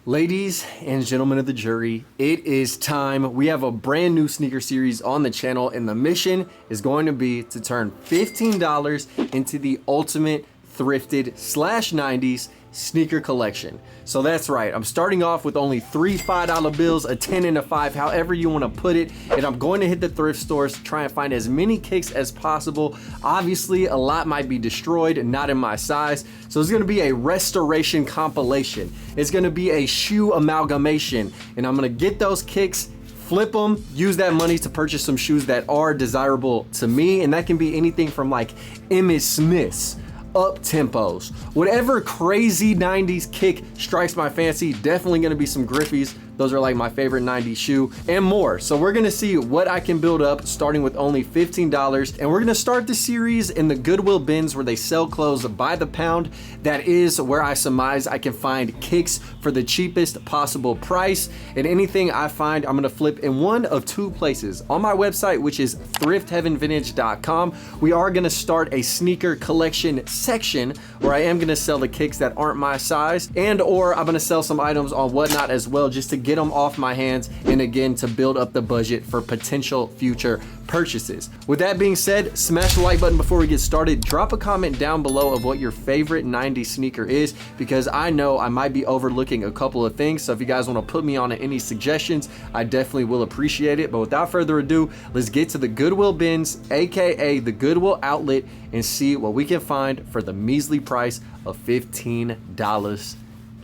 Ladies and gentlemen of the jury, it is time. We have a brand new sneaker series on the channel, and the mission is going to be to turn $15 into the ultimate thrifted /90s sneaker collection. So that's right, I'm starting off with only 3 $5 bills, a 10 and a 5, however you want to put it, and I'm going to hit the thrift stores to try and find as many kicks as possible. Obviously, a lot might be destroyed, not in my size, so it's going to be a restoration compilation. It's going to be a shoe amalgamation, and I'm going to get those kicks, flip them, use that money to purchase some shoes that are desirable to me, and that can be anything from like Emmitt Smiths, up tempos, whatever crazy 90s kick strikes my fancy. Definitely gonna be some Griffies. Those are like my favorite 90s shoe, and more. So we're gonna see what I can build up starting with only $15, and we're gonna start the series in the Goodwill bins where they sell clothes by the pound. That is where I surmise I can find kicks for the cheapest possible price, and anything I find I'm gonna flip in one of two places. On my website, which is thriftheavenvintage.com, we are gonna start a sneaker collection section where I am gonna sell the kicks that aren't my size, and or I'm gonna sell some items on Whatnot as well, just to get them off my hands, and again to build up the budget for potential future purchases. With that being said, smash the like button before we get started. Drop a comment down below of what your favorite 90s sneaker is, because I know I might be overlooking a couple of things. So if you guys want to put me on any suggestions, I definitely will appreciate it. But without further ado, let's get to the Goodwill bins, aka the Goodwill outlet, and see what we can find for the measly price of $15.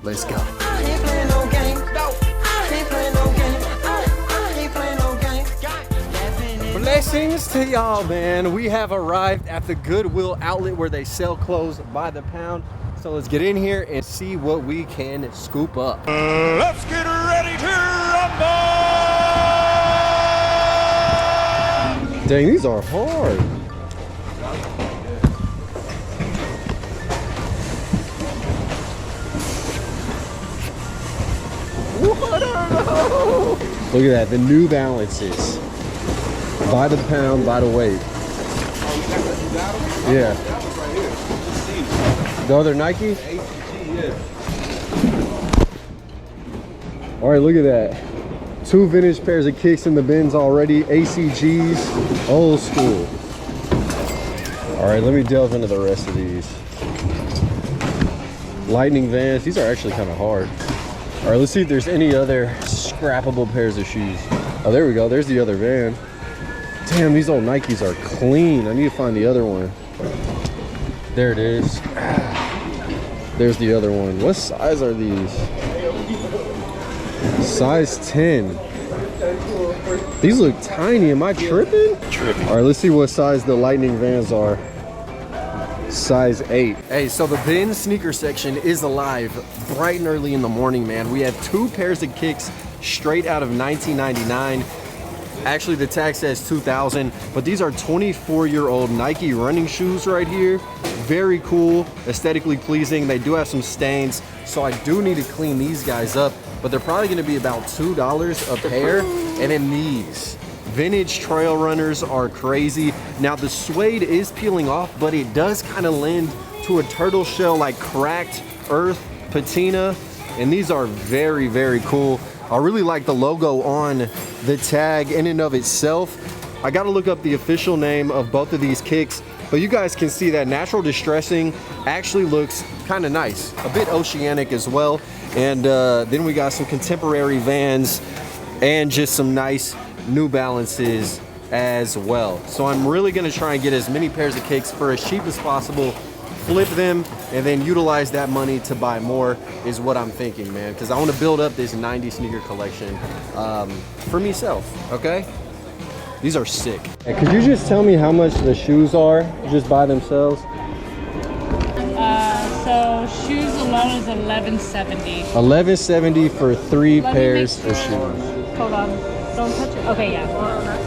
Let's go. Blessings to y'all, man. We have arrived at the Goodwill outlet where they sell clothes by the pound. So let's get in here and see what we can scoop up. Let's get ready to rumble! Dang, these are hard. What are those? Look at that, the New Balances. By the pound, by the weight. Yeah. The other Nike? All right, look at that. 2 vintage pairs of kicks in the bins already. ACGs, old school. All right, let me delve into the rest of these. Lightning Vans, these are actually kind of hard. All right, let's see if there's any other scrappable pairs of shoes. Oh, there we go, there's the other Van. Damn, these old Nikes are clean. I need to find the other one. There it is. There's the other one. What size are these? Size 10. These look tiny. Am I tripping? Tripping. All right, let's see what size the Lightning Vans are. Size 8. Hey, so the bin sneaker section is alive bright and early in the morning, man. We have 2 pairs of kicks straight out of 1999. Actually, the tag says 2000, but these are 24-year-old Nike running shoes right here. Very cool, aesthetically pleasing. They do have some stains, so I do need to clean these guys up, but they're probably gonna be about $2 a pair. And then these vintage trail runners are crazy. Now the suede is peeling off, but it does kind of lend to a turtle shell, like cracked earth patina, and these are very, very cool. I really like the logo on the tag in and of itself. I gotta look up the official name of both of these kicks, but you guys can see that natural distressing actually looks kind of nice, a bit oceanic as well. And then we got some contemporary Vans and just some nice New Balances as well. So I'm really gonna try and get as many pairs of kicks for as cheap as possible, flip them, and then utilize that money to buy more is what I'm thinking, man, because I want to build up this 90s sneaker collection for myself. Okay, these are sick. Hey, could you just tell me how much the shoes are just by themselves? So shoes alone is $11.70. $11.70 for 3 pairs of shoes. Hold on, don't touch it. Okay, yeah.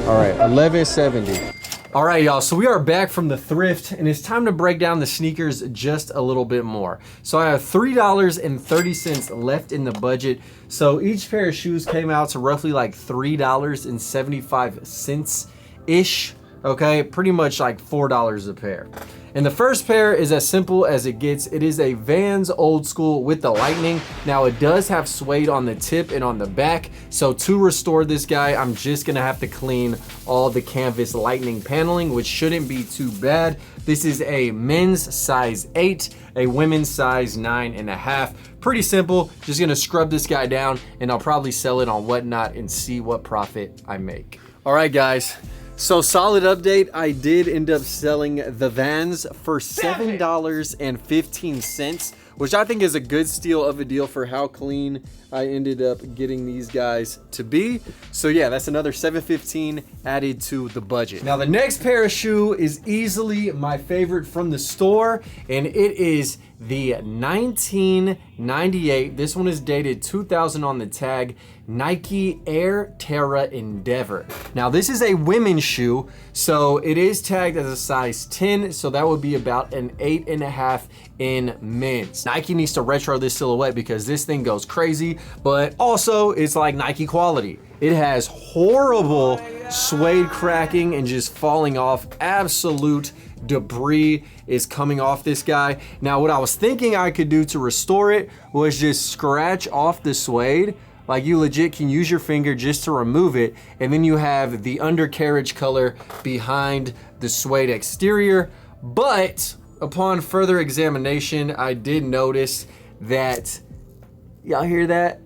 All right, $11.70. All right, y'all, so we are back from the thrift, and it's time to break down the sneakers just a little bit more. So I have $3.30 left in the budget. So each pair of shoes came out to roughly like $3.75-ish. okay? Pretty much like $4 a pair. And the first pair is as simple as it gets. It is a Vans Old School with the Lightning. Now it does have suede on the tip and on the back. So to restore this guy, I'm just gonna have to clean all the canvas Lightning paneling, which shouldn't be too bad. This is a men's size 8, a women's size 9.5. Pretty simple, just gonna scrub this guy down and I'll probably sell it on Whatnot and see what profit I make. All right, guys. So solid update, I did end up selling the Vans for $7.15, which I think is a good steal of a deal for how clean I ended up getting these guys to be. So yeah, that's another $7.15 added to the budget. Now the next pair of shoe is easily my favorite from the store, and it is the 1998, this one is dated 2000 on the tag, Nike Air Terra Endeavor. Now this is a women's shoe, so it is tagged as a size 10, so that would be about an 8.5 in men's. Nike needs to retro this silhouette because this thing goes crazy, but also it's like Nike quality. It has horrible suede cracking and just falling off. Absolute debris is coming off this guy. Now what I was thinking I could do to restore it was just scratch off the suede. Like you legit can use your finger just to remove it, and then you have the undercarriage color behind the suede exterior. But upon further examination, I did notice that, y'all hear that?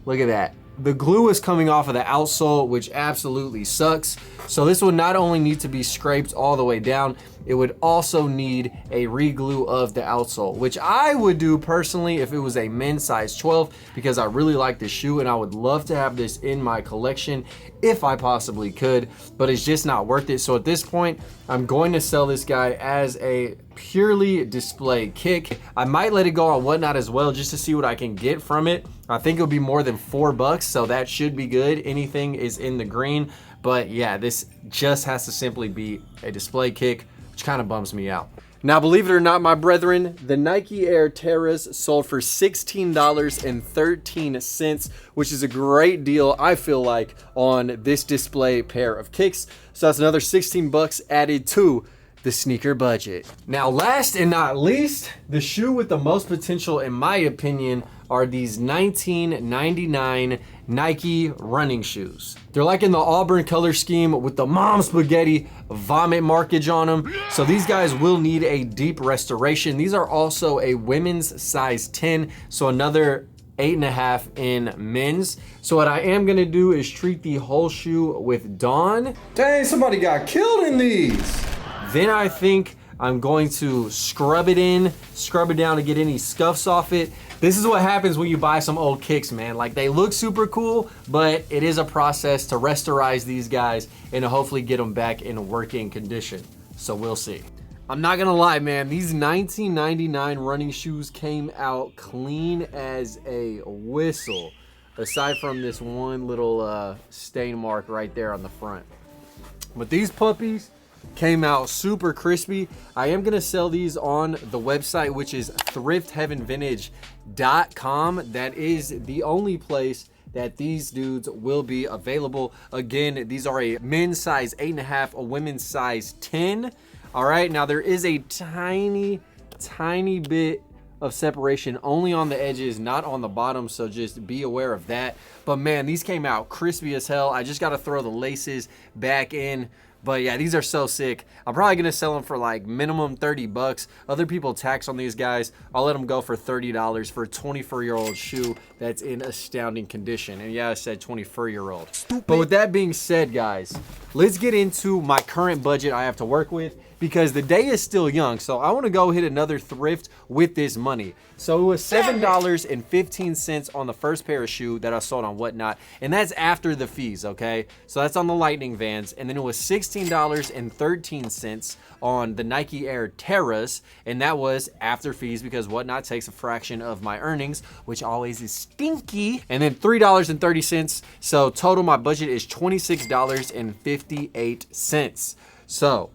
Look at that. The glue is coming off of the outsole, which absolutely sucks. So this would not only need to be scraped all the way down, it would also need a re-glue of the outsole, which I would do personally if it was a men's size 12, because I really like this shoe and I would love to have this in my collection if I possibly could, but it's just not worth it. So at this point, I'm going to sell this guy as a purely display kick. I might let it go on Whatnot as well just to see what I can get from it. I think it'll be more than $4, so that should be good. Anything is in the green, but yeah, this just has to simply be a display kick, which kind of bums me out. Now, believe it or not, my brethren, the Nike Air Terras sold for $16.13, which is a great deal, I feel like, on this display pair of kicks. So that's another 16 bucks added to the sneaker budget. Now, last and not least, the shoe with the most potential, in my opinion, are these 1999 Nike running shoes. They're like in the Auburn color scheme with the mom spaghetti vomit markage on them. So these guys will need a deep restoration. These are also a women's size 10, so another 8.5 in men's. So what I am gonna do is treat the whole shoe with Dawn. Dang, somebody got killed in these. Then I think I'm going to scrub it down to get any scuffs off it. This is what happens when you buy some old kicks, man. Like, they look super cool, but it is a process to rasterize these guys and to hopefully get them back in working condition. So we'll see. I'm not gonna lie, man, these 1999 running shoes came out clean as a whistle, aside from this one little stain mark right there on the front. But these puppies came out super crispy. I am gonna sell these on the website, which is thriftheavenvintage.com. That is the only place that these dudes will be available. Again, these are a men's size 8.5, a women's size 10. All right, now there is a tiny bit of separation only on the edges, not on the bottom, so just be aware of that. But man, these came out crispy as hell. I just gotta throw the laces back in. But yeah, these are so sick. I'm probably gonna sell them for like minimum 30 bucks. Other people tax on these guys. I'll let them go for $30 for a 24-year-old shoe that's in astounding condition. And yeah, I said 24-year-old. But with that being said, guys, let's get into my current budget I have to work with, because the day is still young, so I want to go hit another thrift with this money. So it was $7.15 on the first pair of shoe that I sold on Whatnot, and that's after the fees, okay? So that's on the Lightning Vans, and then it was $16.13 on the Nike Air Terras, and that was after fees because Whatnot takes a fraction of my earnings, which always is stinky. And then $3.30, so total my budget is $26.58. So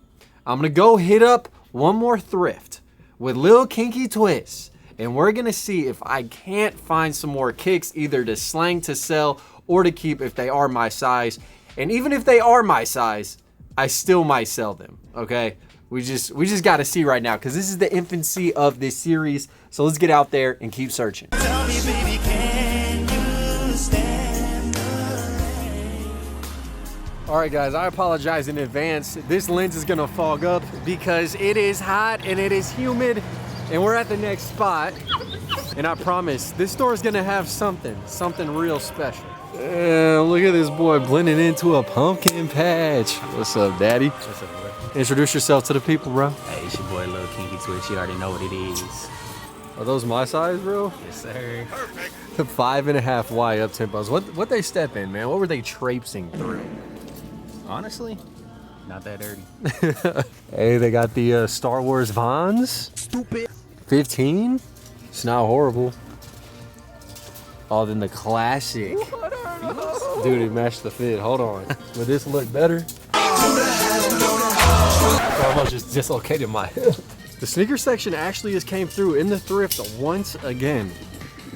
I'm gonna go hit up one more thrift with Lil Kinky Twist, and we're gonna see if I can't find some more kicks, either to slang, to sell, or to keep if they are my size. And even if they are my size, I still might sell them, okay? We just got to see right now because this is the infancy of this series. So let's get out there and keep searching. Tell me, baby, can you stand the rain? All right, guys, I apologize in advance. This lens is gonna fog up because it is hot and it is humid, and we're at the next spot. And I promise, this store is gonna have something real special. Look at this boy blending into a pumpkin patch. What's up, Daddy? What's up, boy? Introduce yourself to the people, bro. Hey, it's your boy Lil Kinky Twitch. You already know what it is. Are those my size, bro? Yes, sir. The 5.5 Y up tempos. What they step in, man? What were they traipsing through? Honestly, not that dirty. Hey, they got the Star Wars Vons. Stupid. 15? It's not horrible. Oh, then the classic. Dude, it matched the fit. Hold on. Would this look better? I almost just dislocated my hip. The sneaker section actually just came through in the thrift once again.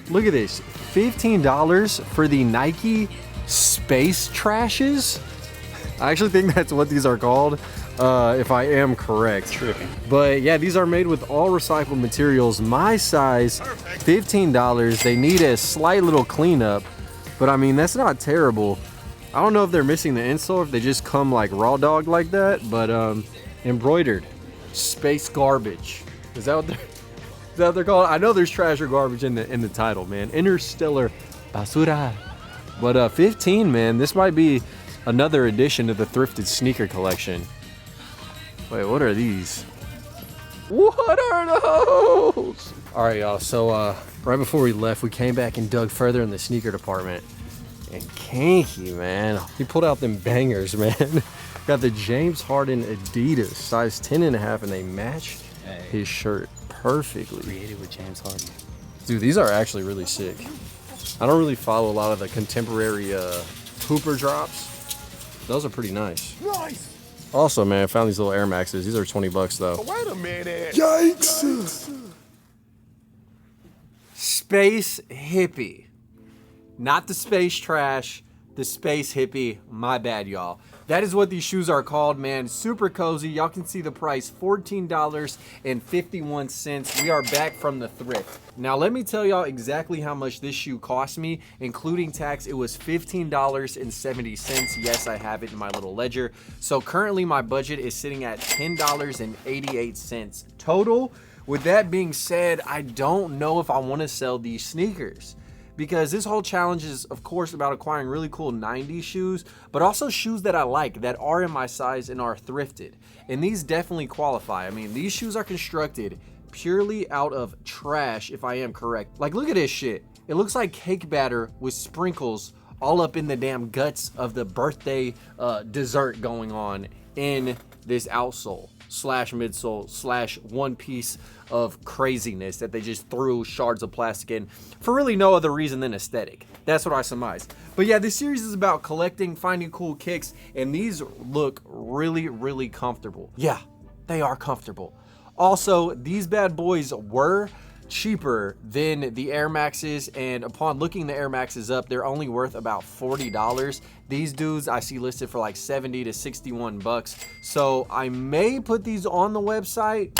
Look at this. $15 for the Nike Space Trashes. I actually think that's what these are called, if I am correct. Tripping. But yeah, these are made with all recycled materials. My size, $15. They need a slight little cleanup, but I mean, that's not terrible. I don't know if they're missing the insole, if they just come like raw dog like that, but embroidered. Space garbage. Is that what they're called? I know there's trash or garbage in the title, man. Interstellar basura. But 15, man, this might be another addition to the thrifted sneaker collection. Wait, what are these? What are those? All right, y'all. So right before we left, we came back and dug further in the sneaker department. And Kinky, man, he pulled out them bangers, man. Got the James Harden Adidas, size 10.5, and they match his shirt perfectly. Created with James Harden. Dude, these are actually really sick. I don't really follow a lot of the contemporary Hooper drops. Those are pretty nice. Nice. Also, man, I found these little Air Maxes. These are 20 bucks though. Wait a minute. Yikes. Space hippie. Not the space trash, the space hippie. My bad, y'all. That is what these shoes are called, man. Super cozy. Y'all can see the price, $14.51. We are back from the thrift. Now, let me tell y'all exactly how much this shoe cost me, including tax. It was $15.70. Yes, I have it in my little ledger. So currently my budget is sitting at $10.88 total. With that being said, I don't know if I want to sell these sneakers, because this whole challenge is, of course, about acquiring really cool 90s shoes, but also shoes that I like, that are in my size and are thrifted. And these definitely qualify. I mean, these shoes are constructed purely out of trash, if I am correct. Like, look at this shit. It looks like cake batter with sprinkles all up in the damn guts of the birthday dessert going on in this outsole slash midsole slash one piece of craziness that they just threw shards of plastic in for really no other reason than aesthetic. That's what I surmise. But yeah, this series is about collecting, finding cool kicks, and these look really, really comfortable. Yeah, they are comfortable. Also, these bad boys were cheaper than the Air Maxes, and upon looking the Air Maxes up, they're only worth about $40. These dudes I see listed for like 70 to 61 bucks. So I may put these on the website,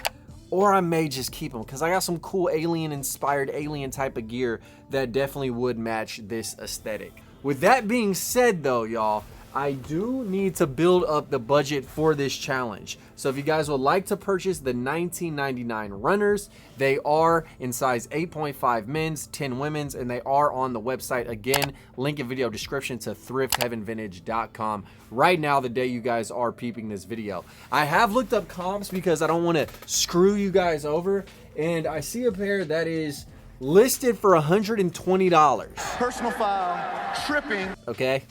or I may just keep them, because I got some cool alien inspired, alien type of gear that definitely would match this aesthetic. With that being said though, y'all, I do need to build up the budget for this challenge. So if you guys would like to purchase the $19.99 runners, they are in size 8.5 men's, 10 women's, and they are on the website. Again, link in video description to thriftheavenvintage.com right now, the day you guys are peeping this video. I have looked up comps because I don't want to screw you guys over, and I see a pair that is listed for $120. Personal foul. Tripping. Okay.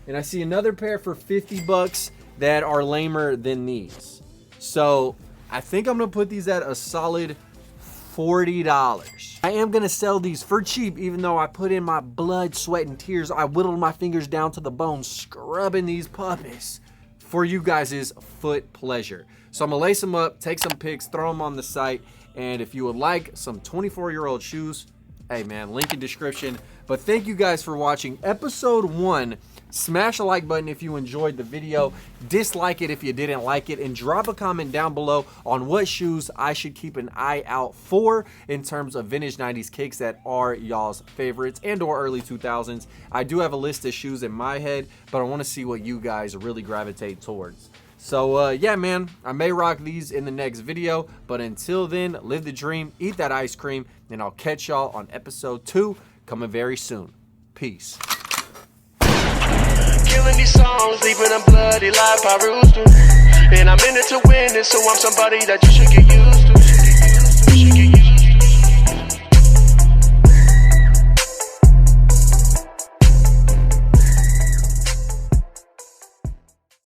And I see another pair for 50 bucks that are lamer than these. So I think I'm gonna put these at a solid $40. I am gonna sell these for cheap, even though I put in my blood, sweat, and tears. I whittled my fingers down to the bone, scrubbing these puppies for you guys' foot pleasure. So I'm gonna lace them up, take some pics, throw them on the site, and if you would like some 24-year-old shoes, hey man, link in description. But thank you guys for watching episode 1. Smash a like button if you enjoyed the video, dislike it if you didn't like it, and drop a comment down below on what shoes I should keep an eye out for in terms of vintage 90s kicks that are y'all's favorites and or early 2000s. I do have a list of shoes in my head, but I want to see what you guys really gravitate towards. So yeah man, I may rock these in the next video, but until then, live the dream, eat that ice cream, and I'll catch y'all on episode 2 coming very soon. Peace. Killing these songs, leaving them bloody live by rooster. And I'm in it to win it, so I'm somebody that you should get used to.